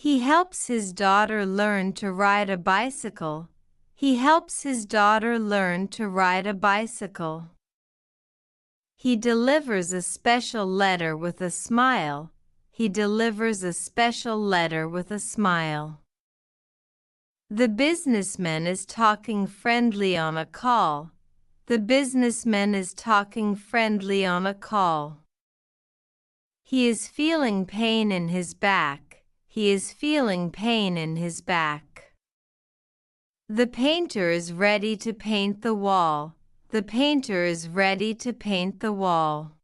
He helps his daughter learn to ride a bicycle. He helps his daughter learn to ride a bicycle. He delivers a special letter with a smile. He delivers a special letter with a smile. The businessman is talking friendly on a call. The businessman is talking friendly on a call. He is feeling pain in his back. He is feeling pain in his back. The painter is ready to paint the wall. The painter is ready to paint the wall.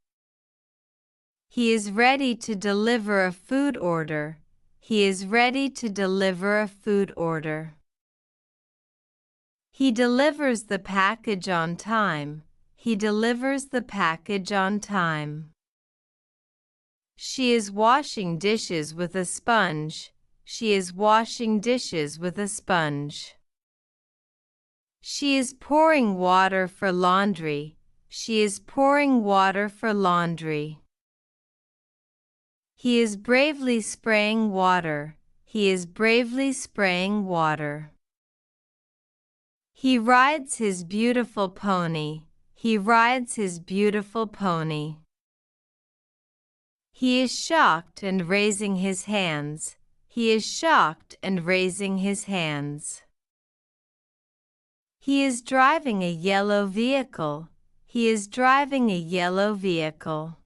He is ready to deliver a food order. He is ready to deliver a food order. He delivers the package on time. He delivers the package on time. She is washing dishes with a sponge. She is washing dishes with a sponge. She is pouring water for laundry. She is pouring water for laundry. He is bravely spraying water. He is bravely spraying water. He rides his beautiful pony. He rides his beautiful pony. He is shocked and raising his hands. He is shocked and raising his hands. He is driving a yellow vehicle. He is driving a yellow vehicle.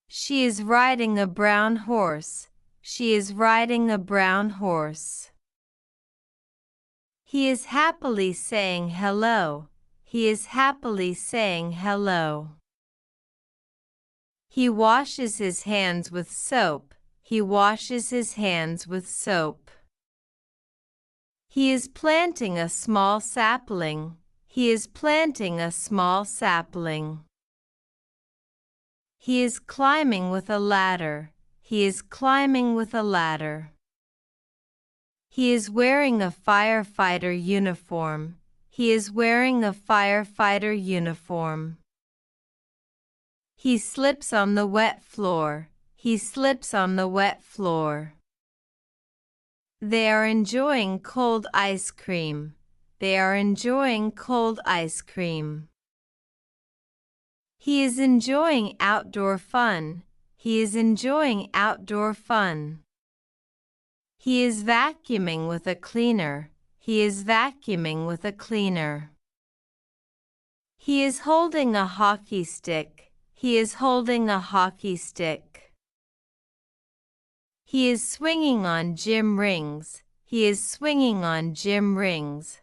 She is riding a brown horse. She is riding a brown horse. He is happily saying hello. He is happily saying hello. He washes his hands with soap. He washes his hands with soap. He is planting a small sapling. He is planting a small sapling. He is climbing with a ladder. He is climbing with a ladder. He is wearing a firefighter uniform. He is wearing a firefighter uniform. He slips on the wet floor. He slips on the wet floor. They are enjoying cold ice cream. They are enjoying cold ice cream. He is enjoying outdoor fun. He is enjoying outdoor fun. He is vacuuming with a cleaner. He is vacuuming with a cleaner. He is holding a hockey stick. He is holding a hockey stick. He is swinging on gym rings. He is swinging on gym rings.